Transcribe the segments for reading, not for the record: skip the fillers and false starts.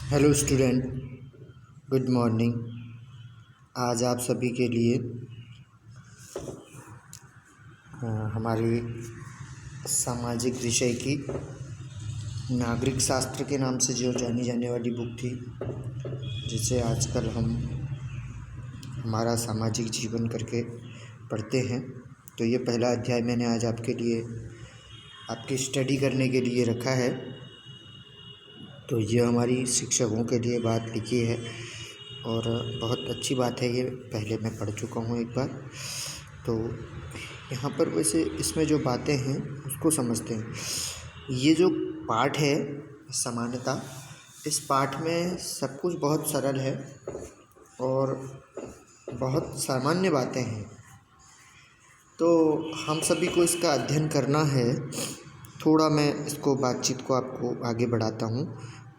Hello student, good morning. आज आप सभी के लिए हमारी सामाजिक विषय की नागरिक शास्त्र के नाम से जो जानी जाने वाली बुक थी, जिसे आजकल हम हमारा सामाजिक जीवन करके पढ़ते हैं। तो ये पहला अध्याय मैंने आज आपके लिए आपकी स्टडी करने के लिए रखा है। तो ये हमारी शिक्षकों के लिए बात लिखी है और बहुत अच्छी बात है। ये पहले मैं पढ़ चुका हूँ एक बार। तो यहाँ पर वैसे इसमें जो बातें हैं उसको समझते हैं। ये जो पाठ है समानता, इस पाठ में सब कुछ बहुत सरल है और बहुत सामान्य बातें हैं। तो हम सभी को इसका अध्ययन करना है। थोड़ा मैं इसको बातचीत को आपको आगे बढ़ाता हूँ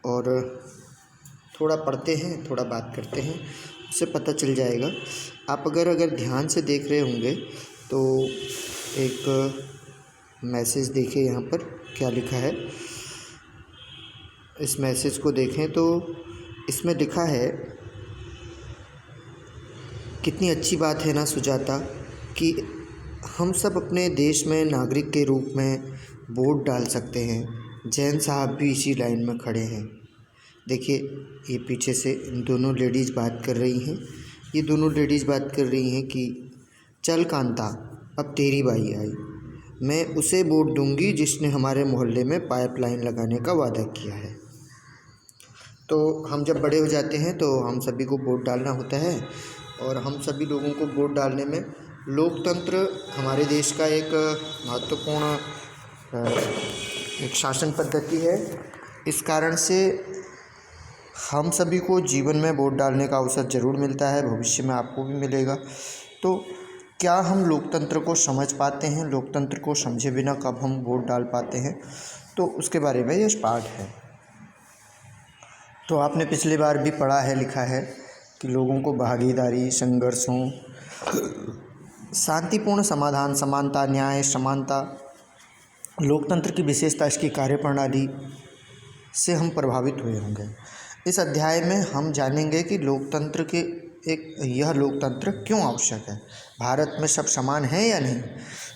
और थोड़ा पढ़ते हैं, थोड़ा बात करते हैं, उससे पता चल जाएगा। आप अगर ध्यान से देख रहे होंगे तो एक मैसेज देखिए यहाँ पर क्या लिखा है। इस मैसेज को देखें तो इसमें लिखा है, कितनी अच्छी बात है ना सुजाता, कि हम सब अपने देश में नागरिक के रूप में वोट डाल सकते हैं। जैन साहब भी इसी लाइन में खड़े हैं। देखिए, ये पीछे से दोनों लेडीज़ बात कर रही हैं। ये दोनों लेडीज़ बात कर रही हैं कि चल कांता, अब तेरी बारी आई। मैं उसे वोट दूंगी जिसने हमारे मोहल्ले में पाइपलाइन लगाने का वादा किया है। तो हम जब बड़े हो जाते हैं तो हम सभी को वोट डालना होता है और हम सभी लोगों को वोट डालने में लोकतंत्र हमारे देश का एक महत्वपूर्ण एक शासन पद्धति है। इस कारण से हम सभी को जीवन में वोट डालने का अवसर ज़रूर मिलता है, भविष्य में आपको भी मिलेगा। तो क्या हम लोकतंत्र को समझ पाते हैं? लोकतंत्र को समझे बिना कब हम वोट डाल पाते हैं? तो उसके बारे में यह पाठ है। तो आपने पिछली बार भी पढ़ा है, लिखा है कि लोगों को भागीदारी, संघर्षों, शांतिपूर्ण समाधान, समानता, न्याय, समानता, लोकतंत्र की विशेषता, इसकी कार्यप्रणाली से हम प्रभावित हुए होंगे। इस अध्याय में हम जानेंगे कि लोकतंत्र के यह लोकतंत्र क्यों आवश्यक है। भारत में सब समान है या नहीं।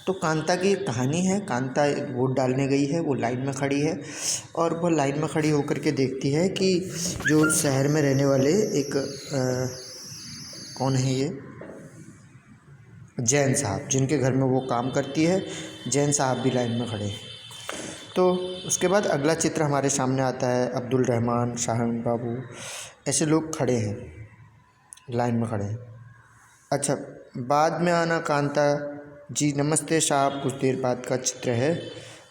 तो कांता की एक कहानी है। कांता वोट डालने गई है, वो लाइन में खड़ी है और वह लाइन में खड़ी होकर के देखती है कि जो शहर में रहने वाले एक कौन है, ये जैन साहब, जिनके घर में वो काम करती है, जैन साहब भी लाइन में खड़े हैं। तो उसके बाद अगला चित्र हमारे सामने आता है। अब्दुल रहमान, शाहन बाबू, ऐसे लोग खड़े हैं, लाइन में खड़े हैं। अच्छा, बाद में आना कांता जी, नमस्ते साहब, कुछ देर बाद का चित्र है।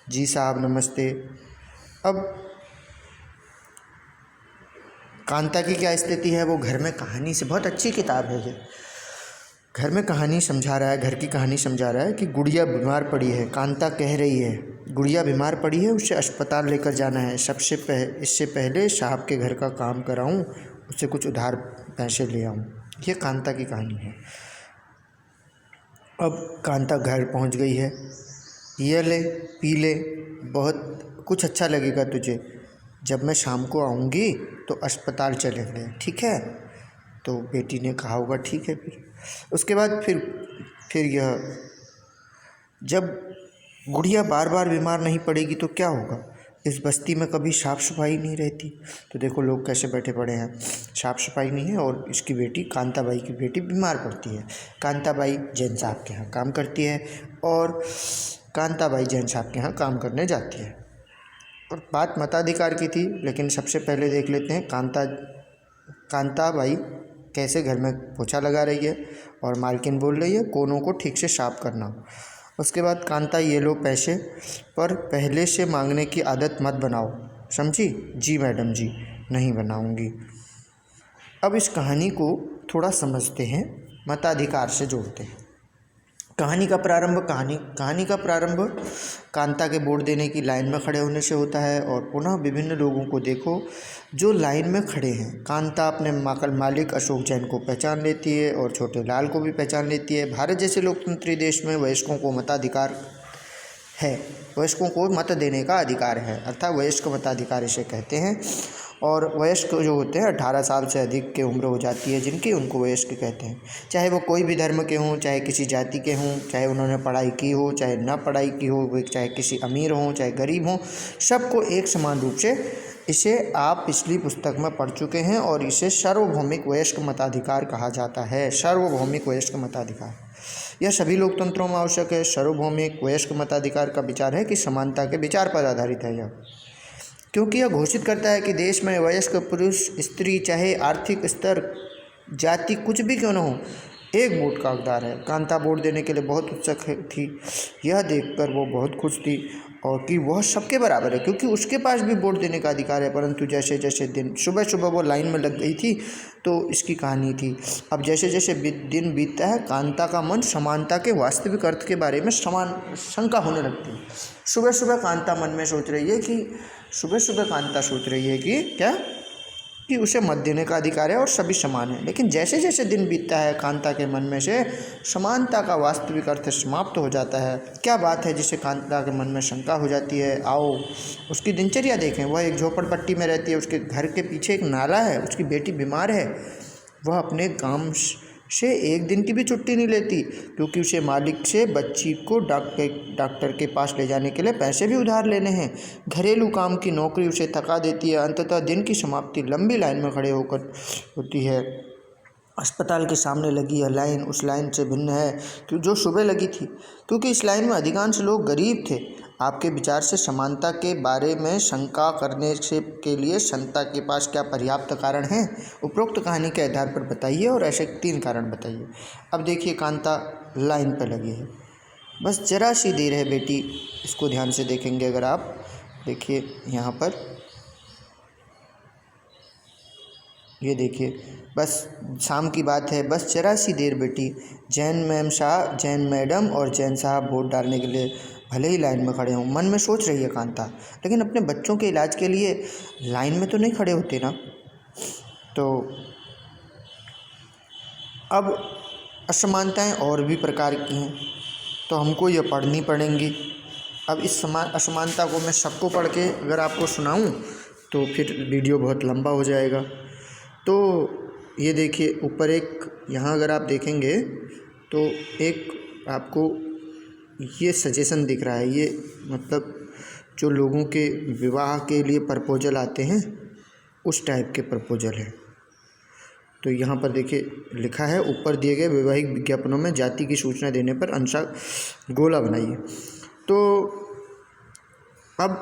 जी साहब नमस्ते। अब कांता की क्या स्थिति है, वो घर में कहानी से, बहुत अच्छी किताब है ये, घर में कहानी समझा रहा है, घर की कहानी समझा रहा है कि गुड़िया बीमार पड़ी है। कांता कह रही है गुड़िया बीमार पड़ी है, उसे अस्पताल लेकर जाना है। इससे पहले साहब के घर का काम कराऊं, उससे कुछ उधार पैसे ले आऊं। ये कांता की कहानी है। अब कांता घर पहुंच गई है। ये ले, पी ले, बहुत कुछ अच्छा लगेगा तुझे। जब मैं शाम को आऊँगी तो अस्पताल चलेंगे, ठीक है? तो बेटी ने कहा होगा ठीक है। फिर उसके बाद फिर यह, जब गुड़िया बार बार बीमार नहीं पड़ेगी तो क्या होगा? इस बस्ती में कभी साफ़ सफाई नहीं रहती। तो देखो लोग कैसे बैठे पड़े हैं, साफ़ सफाई नहीं है और इसकी बेटी, कांताबाई की बेटी बीमार पड़ती है। कांताबाई जैन साहब के यहाँ काम करती है और कांताबाई जैन साहब के यहाँ काम करने जाती है। और बात मताधिकार की थी, लेकिन सबसे पहले देख लेते हैं कांताबाई कैसे घर में पोछा लगा रही है और मालकिन बोल रही है कोनों को ठीक से साफ करना। उसके बाद कांता, ये लो पैसे, पर पहले से मांगने की आदत मत बनाओ, समझी? जी मैडम जी, नहीं बनाऊंगी। अब इस कहानी को थोड़ा समझते हैं, मताधिकार से जोड़ते हैं। कहानी का प्रारंभ कांता के वोट देने की लाइन में खड़े होने से होता है। और पुनः विभिन्न लोगों को देखो जो लाइन में खड़े हैं। कांता अपने मालिक अशोक जैन को पहचान लेती है और छोटे लाल को भी पहचान लेती है। भारत जैसे लोकतंत्री देश में वयस्कों को मताधिकार है, वयस्कों को मत देने का अधिकार है, अर्थात वयस्क मताधिकार इसे कहते हैं। और वयस्क जो होते हैं 18 साल से अधिक की उम्र हो जाती है जिनकी, उनको वयस्क कहते हैं। चाहे वो कोई भी धर्म के हों, चाहे किसी जाति के हों, चाहे उन्होंने पढ़ाई की हो चाहे ना पढ़ाई की हो, वे चाहे किसी अमीर हों चाहे गरीब हों, सबको एक समान रूप से, इसे आप पिछली पुस्तक में पढ़ चुके हैं और इसे सार्वभौमिक वयस्क मताधिकार कहा जाता है। सार्वभौमिक वयस्क मताधिकार यह सभी लोकतंत्रों में आवश्यक है। सार्वभौमिक वयस्क मताधिकार का विचार है कि समानता के विचार पर आधारित है यह, क्योंकि यह घोषित करता है कि देश में वयस्क पुरुष स्त्री चाहे आर्थिक स्तर जाति कुछ भी क्यों न हो, एक वोट का हकदार है। कांता वोट देने के लिए बहुत उत्सुक थी। यह देखकर वो बहुत खुश थी और कि वह सबके बराबर है, क्योंकि उसके पास भी वोट देने का अधिकार है। परंतु जैसे जैसे दिन, सुबह सुबह वो लाइन में लग गई थी, तो इसकी कहानी थी। अब जैसे जैसे दिन बीतता है, कांता का मन समानता के वास्तविक अर्थ के बारे में शंका होने लगती है। सुबह सुबह कांता मन में सोच रही है कि क्या, कि उसे मत देने का अधिकार है और सभी समान है। लेकिन जैसे जैसे दिन बीतता है, कांता के मन में से समानता का वास्तविक अर्थ समाप्त हो जाता है। क्या बात है जिसे कांता के मन में शंका हो जाती है? आओ उसकी दिनचर्या देखें। वह एक झोपड़पट्टी में रहती है, उसके घर के पीछे एक नाला है, उसकी बेटी बीमार है। वह अपने काम से एक दिन की भी छुट्टी नहीं लेती, क्योंकि उसे मालिक से बच्ची को डॉक्टर के पास ले जाने के लिए पैसे भी उधार लेने हैं। घरेलू काम की नौकरी उसे थका देती है। अंततः दिन की समाप्ति लंबी लाइन में खड़े होकर होती है। अस्पताल के सामने लगी यह लाइन उस लाइन से भिन्न है जो सुबह लगी थी, क्योंकि इस लाइन में अधिकांश लोग गरीब थे। आपके विचार से समानता के बारे में शंका करने के लिए जनता के पास क्या पर्याप्त कारण हैं? उपरोक्त कहानी के आधार पर बताइए और ऐसे 3 कारण बताइए। अब देखिए, कांता लाइन पर लगी है, बस जरा सी देर है बेटी। इसको ध्यान से देखेंगे अगर आप, देखिए यहाँ पर, ये देखिए, बस शाम की बात है, बस जरा सी देर बेटी। जैन मैडम और जैन साहब वोट डालने के लिए भले ही लाइन में खड़े हों, मन में सोच रही है कांता, लेकिन अपने बच्चों के इलाज के लिए लाइन में तो नहीं खड़े होते ना। तो अब असमानताएं और भी प्रकार की हैं, तो हमको ये पढ़नी पड़ेंगी। अब इस असमानता को मैं सबको पढ़ के अगर आपको सुनाऊं तो फिर वीडियो बहुत लंबा हो जाएगा। तो ये देखिए, ऊपर एक, यहाँ अगर आप देखेंगे तो एक आपको ये सजेशन दिख रहा है। ये मतलब जो लोगों के विवाह के लिए प्रपोजल आते हैं, उस टाइप के प्रपोजल है। तो यहाँ पर देखिए लिखा है, ऊपर दिए गए वैवाहिक विज्ञापनों में जाति की सूचना देने पर अनुसार गोला बनाइए। तो अब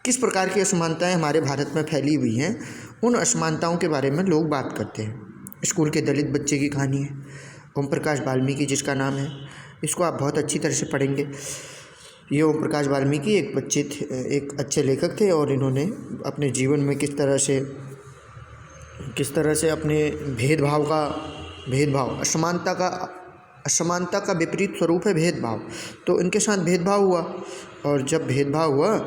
किस प्रकार की असमानताएं हमारे भारत में फैली हुई हैं, उन असमानताओं के बारे में लोग बात करते हैं। स्कूल के दलित बच्चे की कहानी है, ओम प्रकाश वाल्मीकि जिसका नाम है। इसको आप बहुत अच्छी तरह से पढ़ेंगे। ये ओम प्रकाश वाल्मीकि एक बच्चे थे, एक अच्छे लेखक थे, और इन्होंने अपने जीवन में किस तरह से अपने असमानता का विपरीत स्वरूप है भेदभाव। तो इनके साथ भेदभाव हुआ, और जब भेदभाव हुआ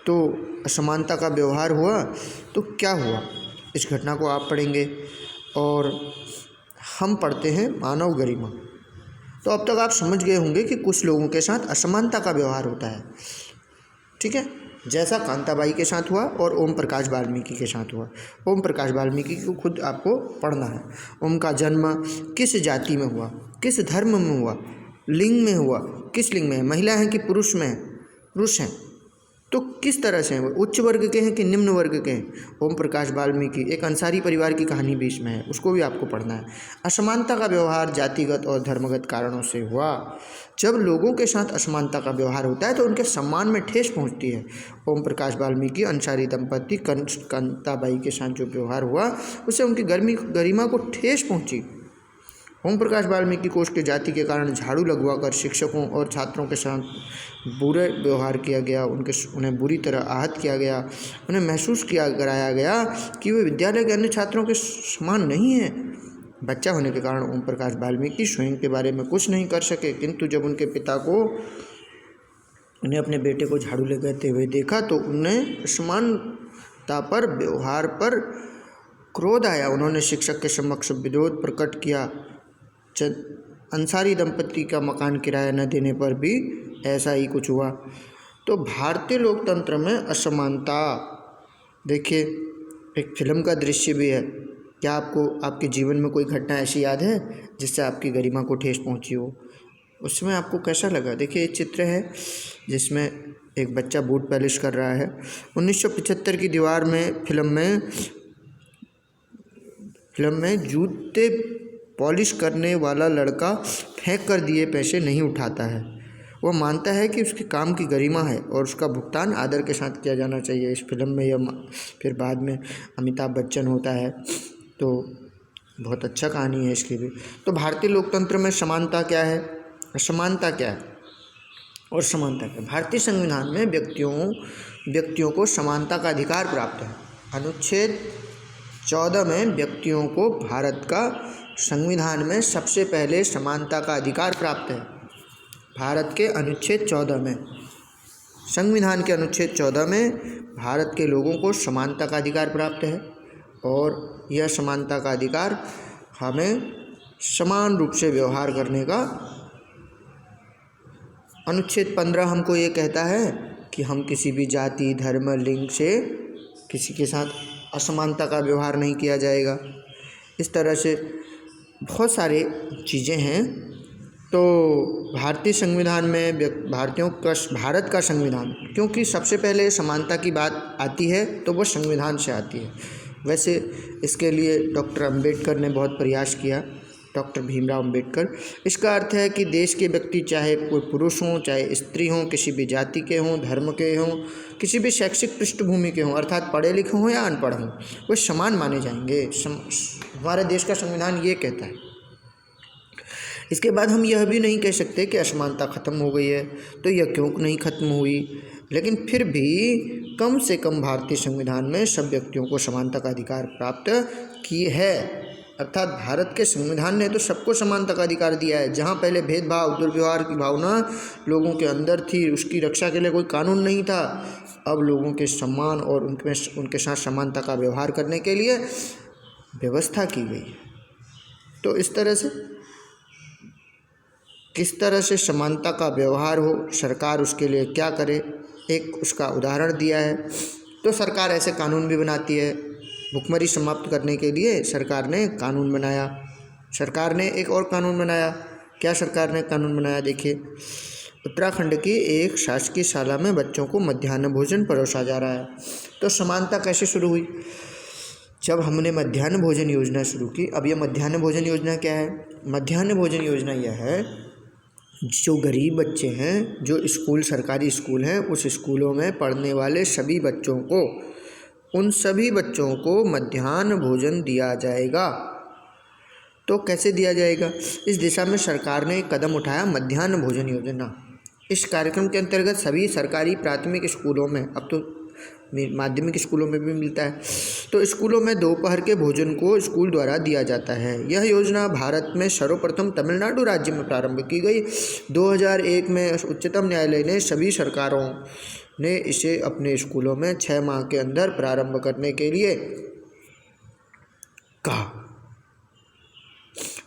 तो असमानता का व्यवहार हुआ, तो क्या हुआ, इस घटना को आप पढ़ेंगे। और हम पढ़ते हैं मानव गरिमा। तो अब तक आप समझ गए होंगे कि कुछ लोगों के साथ असमानता का व्यवहार होता है, ठीक है, जैसा कांताबाई के साथ हुआ और ओम प्रकाश वाल्मीकि के साथ हुआ। ओम प्रकाश वाल्मीकि को खुद आपको पढ़ना है। ओम का जन्म किस जाति में हुआ, किस धर्म में हुआ, लिंग में हुआ, किस लिंग में है, महिला हैं कि पुरुष में है, पुरुष हैं, तो किस तरह से हैं, वो उच्च वर्ग के हैं कि निम्न वर्ग के हैं। ओम प्रकाश वाल्मीकि एक अंसारी परिवार की कहानी भी इसमें है, उसको भी आपको पढ़ना है। असमानता का व्यवहार जातिगत और धर्मगत कारणों से हुआ। जब लोगों के साथ असमानता का व्यवहार होता है तो उनके सम्मान में ठेस पहुंचती है। ओम प्रकाश वाल्मीकि अंसारी दंपति कांताबाई के साथ जो व्यवहार हुआ, उससे उनकी गरिमा को ठेस पहुंची। ओम प्रकाश वाल्मीकि को उसके जाति के कारण झाड़ू लगवाकर शिक्षकों और छात्रों के साथ बुरे व्यवहार किया गया, उन्हें बुरी तरह आहत किया गया। उन्हें महसूस कराया गया कि वे विद्यालय के अन्य छात्रों के समान नहीं हैं। बच्चा होने के कारण ओम प्रकाश वाल्मीकि स्वयं के बारे में कुछ नहीं कर सके, किंतु जब उनके पिता को उन्हें अपने बेटे को झाड़ू लगाते हुए देखा तो उन्हें समानता पर व्यवहार पर क्रोध आया। उन्होंने शिक्षक के समक्ष विरोध प्रकट किया। अंसारी दंपति का मकान किराया न देने पर भी ऐसा ही कुछ हुआ। तो भारतीय लोकतंत्र में असमानता, देखिए एक फिल्म का दृश्य भी है। क्या आपको आपके जीवन में कोई घटना ऐसी याद है जिससे आपकी गरिमा को ठेस पहुंची हो? उसमें आपको कैसा लगा? देखिए, एक चित्र है जिसमें एक बच्चा बूट पॉलिश कर रहा है। 1975 की दीवार में फिल्म में जूते पॉलिश करने वाला लड़का फेंक कर दिए पैसे नहीं उठाता है। वह मानता है कि उसके काम की गरिमा है और उसका भुगतान आदर के साथ किया जाना चाहिए। इस फिल्म में यह फिर बाद में अमिताभ बच्चन होता है, तो बहुत अच्छा कहानी है इसकी भी। तो भारतीय लोकतंत्र में समानता क्या है, असमानता क्या है और समानता क्या है? भारतीय संविधान में व्यक्तियों को समानता का अधिकार प्राप्त है। अनुच्छेद 14 में व्यक्तियों को भारत का संविधान में सबसे पहले समानता का अधिकार प्राप्त है। भारत के अनुच्छेद 14 में, संविधान के अनुच्छेद 14 में भारत के लोगों को समानता का अधिकार प्राप्त है और यह समानता का अधिकार हमें समान रूप से व्यवहार करने का। अनुच्छेद 15 हमको ये कहता है कि हम किसी भी जाति, धर्म, लिंग से किसी के साथ असमानता का व्यवहार नहीं किया जाएगा। इस तरह से बहुत सारे चीज़ें हैं। तो भारतीय संविधान में भारत का संविधान, क्योंकि सबसे पहले समानता की बात आती है तो वो संविधान से आती है। वैसे इसके लिए डॉक्टर अंबेडकर ने बहुत प्रयास किया, डॉक्टर भीमराव अंबेडकर। इसका अर्थ है कि देश के व्यक्ति, चाहे कोई पुरुष हों, चाहे स्त्री हों, किसी भी जाति के हों, धर्म के हों, किसी भी शैक्षिक पृष्ठभूमि के हों, अर्थात पढ़े लिखे हों या अनपढ़ हों, वे समान माने जाएंगे। हमारे देश का संविधान ये कहता है। इसके बाद हम यह भी नहीं कह सकते कि असमानता खत्म हो गई है, तो यह क्यों नहीं खत्म हुई, लेकिन फिर भी कम से कम भारतीय संविधान में सब व्यक्तियों को समानता का अधिकार प्राप्त की है। अर्थात भारत के संविधान ने तो सबको समानता का अधिकार दिया है। जहाँ पहले भेदभाव, दुर्व्यवहार की भावना लोगों के अंदर थी, उसकी रक्षा के लिए कोई कानून नहीं था। अब लोगों के सम्मान और उनके साथ समानता का व्यवहार करने के लिए व्यवस्था की गई है। तो इस तरह से किस तरह से समानता का व्यवहार हो, सरकार उसके लिए क्या करे, एक उसका उदाहरण दिया है। तो सरकार ऐसे कानून भी बनाती है। भुखमरी समाप्त करने के लिए सरकार ने कानून बनाया। सरकार ने एक और कानून बनाया। क्या सरकार ने कानून बनाया? देखिए, उत्तराखंड की एक शासकीय शाला में बच्चों को मध्याह्न भोजन परोसा जा रहा है। तो समानता कैसे शुरू हुई? जब हमने मध्याह्न भोजन योजना शुरू की। अब यह मध्याह्न भोजन योजना क्या है? मध्याह्न भोजन योजना यह है, जो गरीब बच्चे हैं, जो स्कूल, सरकारी स्कूल हैं, उस स्कूलों में पढ़ने वाले सभी बच्चों को, उन सभी बच्चों को मध्याह्न भोजन दिया जाएगा। तो कैसे दिया जाएगा? इस दिशा में सरकार ने एक कदम उठाया, मध्याह्न भोजन योजना। इस कार्यक्रम के अंतर्गत सभी सरकारी प्राथमिक स्कूलों में, अब तो माध्यमिक स्कूलों में भी मिलता है, तो स्कूलों में दोपहर के भोजन को स्कूल द्वारा दिया जाता है। यह योजना भारत में सर्वप्रथम तमिलनाडु राज्य में प्रारंभ की गई। 2001 में उच्चतम न्यायालय ने सभी सरकारों ने इसे अपने स्कूलों में 6 माह के अंदर प्रारंभ करने के लिए कहा।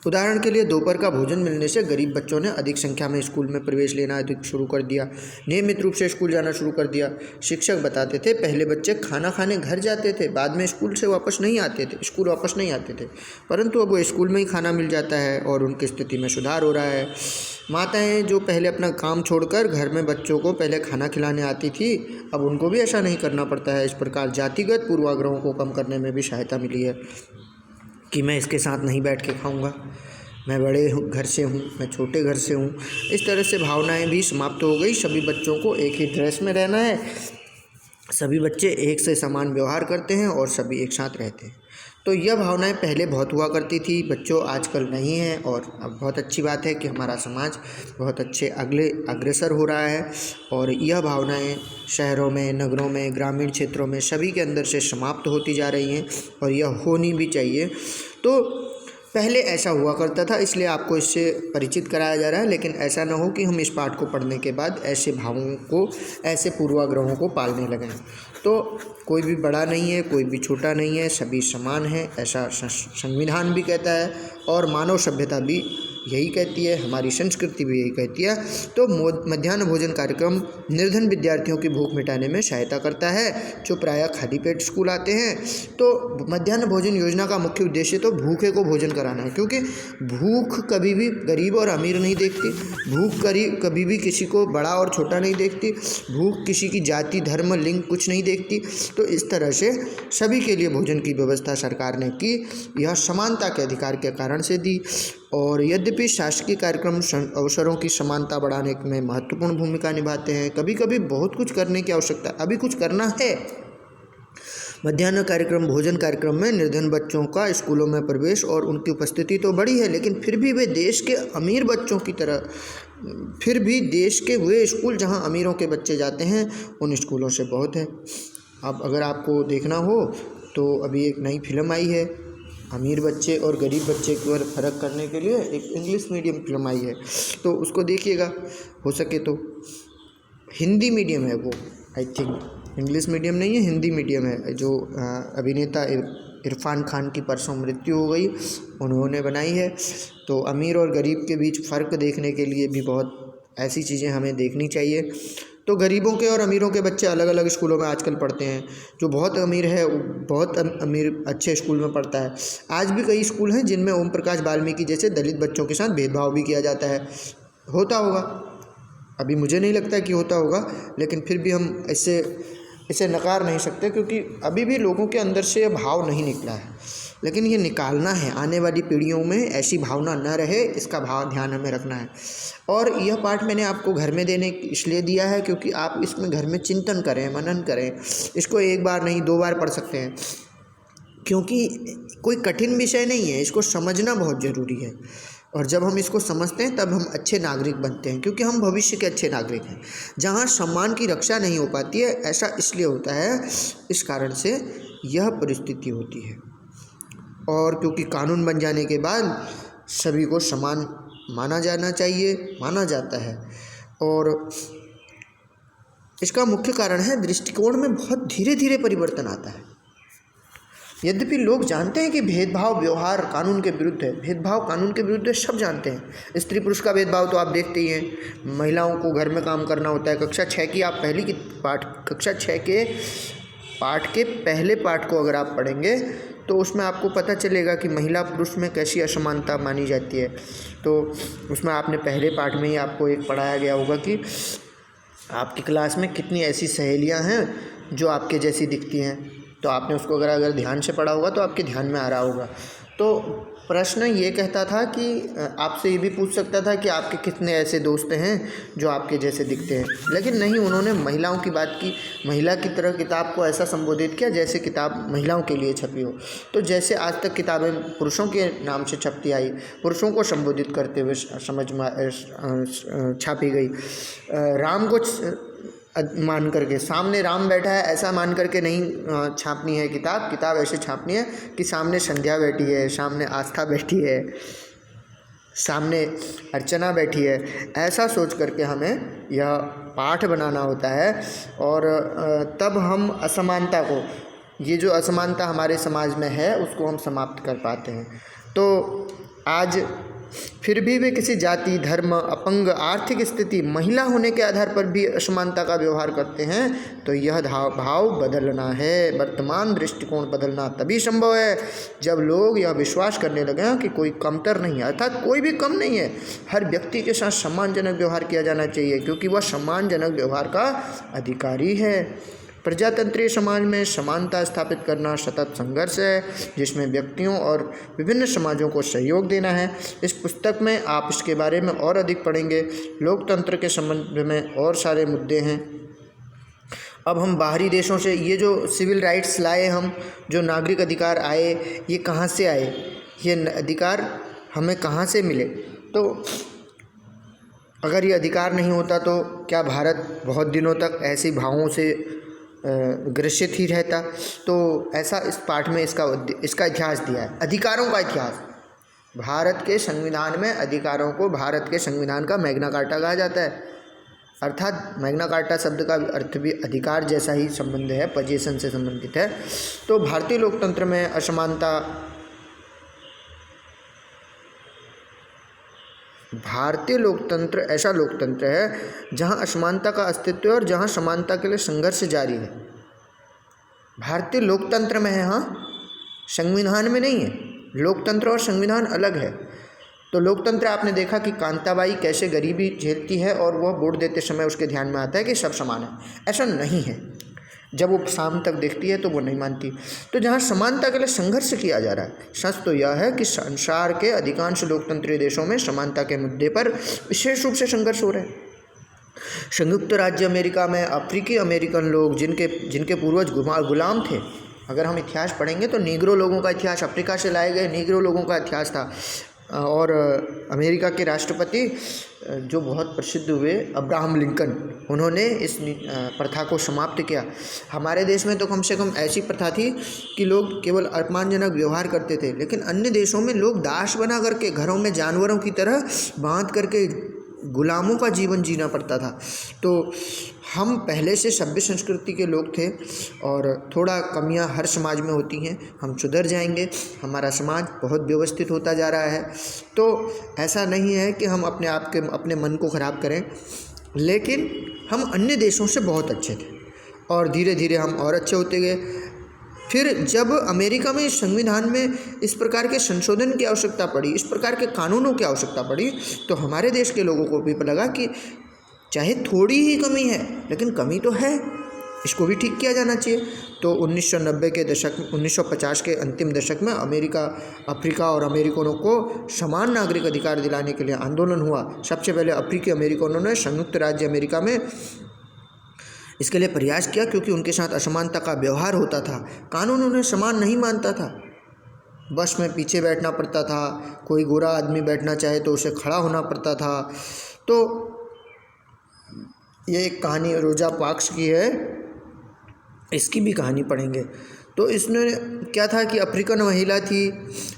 उदाहरण के लिए, दोपहर का भोजन मिलने से गरीब बच्चों ने अधिक संख्या में स्कूल में प्रवेश लेना अधिक शुरू कर दिया, नियमित रूप से स्कूल जाना शुरू कर दिया। शिक्षक बताते थे, पहले बच्चे खाना खाने घर जाते थे, बाद में स्कूल वापस नहीं आते थे, परंतु अब वो स्कूल में ही खाना मिल जाता है और उनकी स्थिति में सुधार हो रहा है। माताएं जो पहले अपना काम छोड़कर घर में बच्चों को पहले खाना खिलाने आती थी, अब उनको भी ऐसा नहीं करना पड़ता है। इस प्रकार जातिगत पूर्वाग्रहों को कम करने में भी सहायता मिली है कि मैं इसके साथ नहीं बैठ के खाऊंगा, मैं बड़े घर से हूँ, मैं छोटे घर से हूँ। इस तरह से भावनाएं भी समाप्त हो गई। सभी बच्चों को एक ही ड्रेस में रहना है, सभी बच्चे एक से समान व्यवहार करते हैं और सभी एक साथ रहते हैं। तो यह भावनाएं पहले बहुत हुआ करती थी बच्चों, आजकल नहीं है। और अब बहुत अच्छी बात है कि हमारा समाज बहुत अच्छे अग्रसर हो रहा है और यह भावनाएं शहरों में, नगरों में, ग्रामीण क्षेत्रों में सभी के अंदर से समाप्त होती जा रही हैं और यह होनी भी चाहिए। तो पहले ऐसा हुआ करता था, इसलिए आपको इससे परिचित कराया जा रहा है। लेकिन ऐसा ना हो कि हम इस पाठ को पढ़ने के बाद ऐसे भावों को, ऐसे पूर्वाग्रहों को पालने लगें। तो कोई भी बड़ा नहीं है, कोई भी छोटा नहीं है, सभी समान हैं, ऐसा संविधान भी कहता है और मानव सभ्यता भी यही कहती है, हमारी संस्कृति भी यही कहती है। तो मध्याह्न भोजन कार्यक्रम निर्धन विद्यार्थियों की भूख मिटाने में सहायता करता है जो प्रायः खाली पेट स्कूल आते हैं। तो मध्याह्न भोजन योजना का मुख्य उद्देश्य तो भूखे को भोजन कराना है, क्योंकि भूख कभी भी गरीब और अमीर नहीं देखती, भूख कभी भी किसी को बड़ा और छोटा नहीं देखती, भूख किसी की जाति धर्म लिंग कुछ नहीं देखती। तो इस तरह से सभी के लिए भोजन की व्यवस्था सरकार ने की, यह समानता के अधिकार के कारण से दी। और यद्यपि शासकीय कार्यक्रम अवसरों की समानता बढ़ाने में महत्वपूर्ण भूमिका निभाते हैं, कभी कभी बहुत कुछ करने की आवश्यकता, अभी कुछ करना है। मध्याह्न कार्यक्रम भोजन कार्यक्रम में निर्धन बच्चों का स्कूलों में प्रवेश और उनकी उपस्थिति तो बढ़ी है, लेकिन फिर भी वे देश के अमीर बच्चों की तरह, फिर भी देश के वे स्कूल जहां अमीरों के बच्चे जाते हैं उन स्कूलों से बहुत है। अब अगर आपको देखना हो तो अभी एक नई फिल्म आई है, अमीर बच्चे और गरीब बच्चे के ऊपर फ़र्क करने के लिए एक इंग्लिश मीडियम फिल्म आई है, तो उसको देखिएगा। हो सके तो हिंदी मीडियम है वो, आई थिंक इंग्लिश मीडियम नहीं है, हिंदी मीडियम है। जो अभिनेता इरफान खान की परसों मृत्यु हो गई, उन्होंने बनाई है। तो अमीर और गरीब के बीच फ़र्क देखने के लिए भी बहुत ऐसी चीज़ें हमें देखनी चाहिए। तो गरीबों के और अमीरों के बच्चे अलग अलग स्कूलों में आजकल पढ़ते हैं। जो बहुत अमीर है बहुत अमीर अच्छे स्कूल में पढ़ता है। आज भी कई स्कूल हैं जिनमें ओम प्रकाश वाल्मीकि जैसे दलित बच्चों के साथ भेदभाव भी किया जाता है। होता होगा, अभी मुझे नहीं लगता कि होता होगा, लेकिन फिर भी हम इसे नकार नहीं सकते, क्योंकि अभी भी लोगों के अंदर से यह भाव नहीं निकला है, लेकिन ये निकालना है। आने वाली पीढ़ियों में ऐसी भावना न रहे, इसका भाव ध्यान हमें रखना है। और यह पाठ मैंने आपको घर में देने इसलिए दिया है क्योंकि आप इसमें घर में चिंतन करें, मनन करें। इसको एक बार नहीं 2 बार पढ़ सकते हैं, क्योंकि कोई कठिन विषय नहीं है, इसको समझना बहुत ज़रूरी है। और जब हम इसको समझते हैं तब हम अच्छे नागरिक बनते हैं, क्योंकि हम भविष्य के अच्छे नागरिक हैं। जहाँ सम्मान की रक्षा नहीं हो पाती है, ऐसा इसलिए होता है, इस कारण से यह परिस्थिति होती है। और क्योंकि कानून बन जाने के बाद सभी को समान माना जाना चाहिए, माना जाता है। और इसका मुख्य कारण है दृष्टिकोण में बहुत धीरे धीरे परिवर्तन आता है। यद्यपि लोग जानते हैं कि भेदभाव व्यवहार कानून के विरुद्ध है, भेदभाव कानून के विरुद्ध है, सब जानते हैं। स्त्री पुरुष का भेदभाव तो आप देखते ही हैं। महिलाओं को घर में काम करना होता है। कक्षा 6 की आप कक्षा 6 के पाठ के पहले पाठ को अगर आप पढ़ेंगे तो उसमें आपको पता चलेगा कि महिला पुरुष में कैसी असमानता मानी जाती है। तो उसमें आपने पहले पाठ में ही आपको एक पढ़ाया गया होगा कि आपकी क्लास में कितनी ऐसी सहेलियां हैं जो आपके जैसी दिखती हैं। तो आपने उसको अगर ध्यान से पढ़ा होगा तो आपके ध्यान में आ रहा होगा। तो प्रश्न ये कहता था कि आपसे ये भी पूछ सकता था कि आपके कितने ऐसे दोस्त हैं जो आपके जैसे दिखते हैं, लेकिन नहीं, उन्होंने महिलाओं की बात की। महिला की तरह किताब को ऐसा संबोधित किया जैसे किताब महिलाओं के लिए छपी हो। तो जैसे आज तक किताबें पुरुषों के नाम से छपती आई, पुरुषों को संबोधित करते हुए छापी गई। राम को मान करके, सामने राम बैठा है ऐसा मान करके नहीं छापनी है किताब ऐसे छापनी है कि सामने संध्या बैठी है, सामने आस्था बैठी है, सामने अर्चना बैठी है, ऐसा सोच करके हमें यह पाठ बनाना होता है। और तब हम असमानता को, ये जो असमानता हमारे समाज में है उसको हम समाप्त कर पाते हैं। तो आज फिर भी वे किसी जाति धर्म अपंग आर्थिक स्थिति महिला होने के आधार पर भी असमानता का व्यवहार करते हैं, तो यह भाव बदलना है। वर्तमान दृष्टिकोण बदलना तभी संभव है जब लोग यह विश्वास करने लगे कि कोई कमतर नहीं है, अर्थात कोई भी कम नहीं है। हर व्यक्ति के साथ सम्मानजनक व्यवहार किया जाना चाहिए, क्योंकि वह सम्मानजनक व्यवहार का अधिकारी है। प्रजातंत्रीय समाज में समानता स्थापित करना सतत संघर्ष है, जिसमें व्यक्तियों और विभिन्न समाजों को सहयोग देना है। इस पुस्तक में आप इसके बारे में और अधिक पढ़ेंगे। लोकतंत्र के संबंध में और सारे मुद्दे हैं। अब हम बाहरी देशों से ये जो सिविल राइट्स लाए, हम जो नागरिक अधिकार आए, ये कहाँ से आए, ये अधिकार हमें कहाँ से मिले? तो अगर ये अधिकार नहीं होता तो क्या भारत बहुत दिनों तक ऐसे भावों से ग्रसित ही रहता? तो ऐसा इस पाठ में इसका इतिहास दिया है, अधिकारों का इतिहास। भारत के संविधान में अधिकारों को भारत के संविधान का मैग्ना कार्टा कहा जाता है, अर्थात मैग्ना कार्टा शब्द का अर्थ भी अधिकार जैसा ही संबंध है, पोजीशन से संबंधित है। तो भारतीय लोकतंत्र में असमानता भारतीय लोकतंत्र ऐसा लोकतंत्र है जहां असमानता का अस्तित्व है और जहां समानता के लिए संघर्ष जारी है। भारतीय लोकतंत्र में है, हाँ, संविधान में नहीं है। लोकतंत्र और संविधान अलग है। तो लोकतंत्र आपने देखा कि कांताबाई कैसे गरीबी झेलती है और वह वोट देते समय उसके ध्यान में आता है कि सब समान है। ऐसा नहीं है। जब वो शाम तक देखती है तो वो नहीं मानती। तो जहाँ समानता के लिए संघर्ष किया जा रहा है, सच तो यह है कि संसार के अधिकांश लोकतंत्री देशों में समानता के मुद्दे पर विशेष रूप से संघर्ष हो रहे हैं। संयुक्त राज्य अमेरिका में अफ्रीकी अमेरिकन लोग जिनके पूर्वज गुलाम थे, अगर हम इतिहास पढ़ेंगे तो नीग्रो लोगों का इतिहास, अफ्रीका से लाए गए नीग्रो लोगों का इतिहास था। और अमेरिका के राष्ट्रपति जो बहुत प्रसिद्ध हुए अब्राहम लिंकन, उन्होंने इस प्रथा को समाप्त किया। हमारे देश में तो कम से कम ऐसी प्रथा थी कि लोग केवल अपमानजनक व्यवहार करते थे, लेकिन अन्य देशों में लोग दास बना करके घरों में जानवरों की तरह बांध करके गुलामों का जीवन जीना पड़ता था। तो हम पहले से सभ्य संस्कृति के लोग थे और थोड़ा कमियां हर समाज में होती हैं। हम सुधर जाएंगे, हमारा समाज बहुत व्यवस्थित होता जा रहा है। तो ऐसा नहीं है कि हम अपने मन को ख़राब करें, लेकिन हम अन्य देशों से बहुत अच्छे थे और धीरे धीरे हम और अच्छे होते गए। फिर जब अमेरिका में इस संविधान में इस प्रकार के संशोधन की आवश्यकता पड़ी, इस प्रकार के कानूनों की आवश्यकता पड़ी, तो हमारे देश के लोगों को भी लगा कि चाहे थोड़ी ही कमी है लेकिन कमी तो है, इसको भी ठीक किया जाना चाहिए। तो 1990 के दशक में, 1950 के अंतिम दशक में अफ्रीका और अमेरिकनों को समान नागरिक अधिकार दिलाने के लिए आंदोलन हुआ। सबसे पहले अफ्रीकी अमेरिकनों ने संयुक्त राज्य अमेरिका में इसके लिए प्रयास किया, क्योंकि उनके साथ असमानता का व्यवहार होता था। कानून उन्हें समान नहीं मानता था। बस में पीछे बैठना पड़ता था, कोई गोरा आदमी बैठना चाहे तो उसे खड़ा होना पड़ता था। तो ये एक कहानी रोजा पार्क्स की है, इसकी भी कहानी पढ़ेंगे। तो इसने क्या था कि अफ्रीकन महिला थी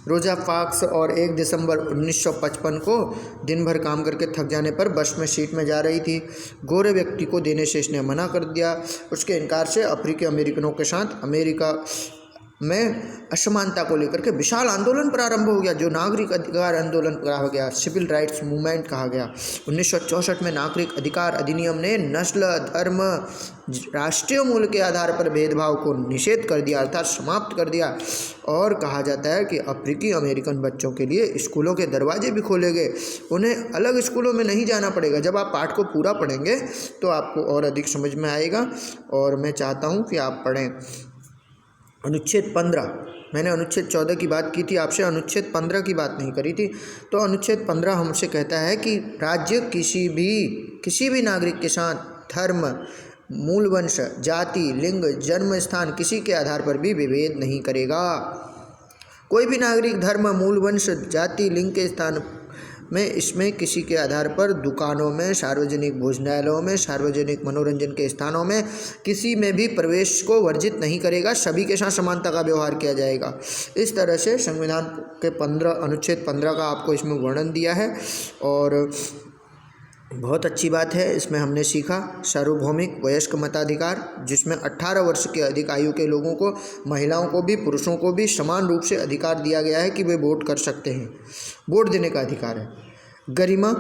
रोजा पार्क्स, और 1 दिसंबर 1955 को दिन भर काम करके थक जाने पर बस में सीट में जा रही थी। गोरे व्यक्ति को देने से इसने मना कर दिया। उसके इनकार से अफ्रीकी अमेरिकनों के साथ अमेरिका में असमानता को लेकर के विशाल आंदोलन प्रारंभ हो गया, जो नागरिक अधिकार आंदोलन कहा गया, सिविल राइट्स मूवमेंट कहा गया। 1964 में नागरिक अधिकार अधिनियम ने नस्ल, धर्म, राष्ट्रीय मूल के आधार पर भेदभाव को निषेध कर दिया, अर्थात समाप्त कर दिया। और कहा जाता है कि अफ्रीकी अमेरिकन बच्चों के लिए स्कूलों के दरवाजे भी खोले गए। उन्हें अलग स्कूलों में नहीं जाना पड़ेगा। जब आप पाठ को पूरा पढ़ेंगे तो आपको और अधिक समझ में आएगा, और मैं चाहता हूँ कि आप पढ़ें। अनुच्छेद 15, मैंने अनुच्छेद 14 की बात की थी आपसे, अनुच्छेद 15 की बात नहीं करी थी। तो अनुच्छेद 15 हमसे कहता है कि राज्य किसी भी नागरिक के साथ धर्म, मूल वंश, जाति, लिंग, जन्म स्थान किसी के आधार पर भी विभेद नहीं करेगा। कोई भी नागरिक धर्म, मूल वंश, जाति, लिंग के स्थान में इसमें किसी के आधार पर दुकानों में, सार्वजनिक भोजनालयों में, सार्वजनिक मनोरंजन के स्थानों में किसी में भी प्रवेश को वर्जित नहीं करेगा। सभी के साथ समानता का व्यवहार किया जाएगा। इस तरह से संविधान के अनुच्छेद 15 का आपको इसमें वर्णन दिया है, और बहुत अच्छी बात है। इसमें हमने सीखा सार्वभौमिक वयस्क मताधिकार, जिसमें 18 वर्ष के अधिक आयु के लोगों को, महिलाओं को भी, पुरुषों को भी समान रूप से अधिकार दिया गया है कि वे वोट कर सकते हैं। वोट देने का अधिकार है। गरिमा,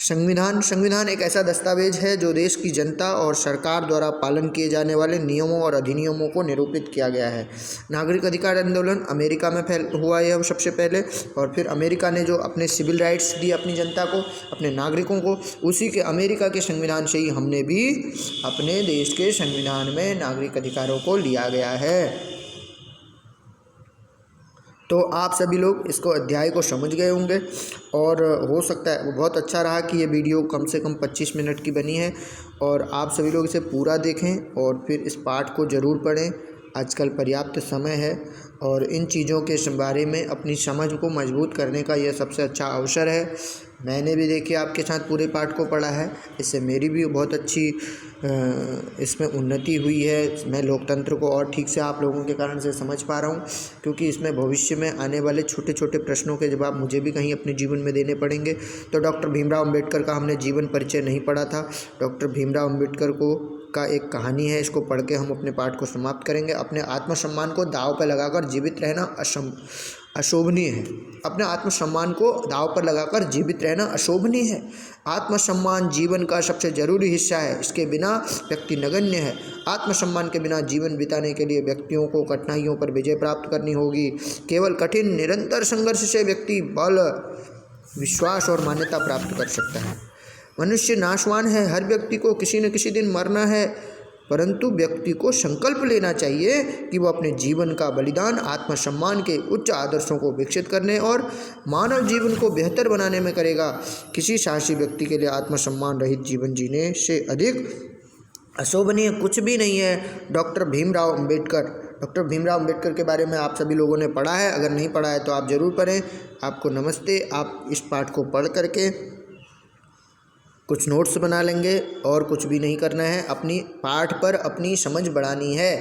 संविधान एक ऐसा दस्तावेज है जो देश की जनता और सरकार द्वारा पालन किए जाने वाले नियमों और अधिनियमों को निरूपित किया गया है। नागरिक अधिकार आंदोलन अमेरिका में हुआ है सबसे पहले, और फिर अमेरिका ने जो अपने सिविल राइट्स दिए अपनी जनता को, अपने नागरिकों को, उसी के अमेरिका के संविधान से ही हमने भी अपने देश के संविधान में नागरिक अधिकारों को लिया गया है। तो आप सभी लोग इसको अध्याय को समझ गए होंगे, और हो सकता है वो बहुत अच्छा रहा कि ये वीडियो कम से कम 25 मिनट की बनी है, और आप सभी लोग इसे पूरा देखें और फिर इस पाठ को ज़रूर पढ़ें। आजकल पर्याप्त समय है, और इन चीज़ों के बारे में अपनी समझ को मजबूत करने का यह सबसे अच्छा अवसर है। मैंने भी देखिए आपके साथ पूरे पाठ को पढ़ा है, इससे मेरी भी बहुत अच्छी इसमें उन्नति हुई है। मैं लोकतंत्र को और ठीक से आप लोगों के कारण से समझ पा रहा हूँ, क्योंकि इसमें भविष्य में आने वाले छोटे छोटे प्रश्नों के जवाब मुझे भी कहीं अपने जीवन में देने पड़ेंगे। तो डॉक्टर भीमराव अम्बेडकर का हमने जीवन परिचय नहीं पढ़ा था। डॉक्टर भीमराव अम्बेडकर का एक कहानी है, इसको पढ़ के हम अपने पाठ को समाप्त करेंगे। अपने आत्मसम्मान को दांव पर लगाकर जीवित रहना अशोभनीय है। अपने आत्मसम्मान को दांव पर लगाकर जीवित रहना अशोभनीय है। आत्मसम्मान जीवन का सबसे जरूरी हिस्सा है, इसके बिना व्यक्ति नगण्य है। आत्मसम्मान के बिना जीवन बिताने के लिए व्यक्तियों को कठिनाइयों पर विजय प्राप्त करनी होगी। केवल कठिन निरंतर संघर्ष से व्यक्ति बल, विश्वास और मान्यता प्राप्त कर सकता है। मनुष्य नाशवान है, हर व्यक्ति को किसी न किसी दिन मरना है, परंतु व्यक्ति को संकल्प लेना चाहिए कि वह अपने जीवन का बलिदान आत्मसम्मान के उच्च आदर्शों को विकसित करने और मानव जीवन को बेहतर बनाने में करेगा। किसी साहसी व्यक्ति के लिए आत्मसम्मान रहित जीवन जीने से अधिक अशोभनीय कुछ भी नहीं है। डॉक्टर भीमराव अंबेडकर के बारे में आप सभी लोगों ने पढ़ा है, अगर नहीं पढ़ा है तो आप ज़रूर पढ़ें। आपको नमस्ते। आप इस पाठ को पढ़ करके कुछ नोट्स बना लेंगे और कुछ भी नहीं करना है, अपनी पाठ पर अपनी समझ बढ़ानी है।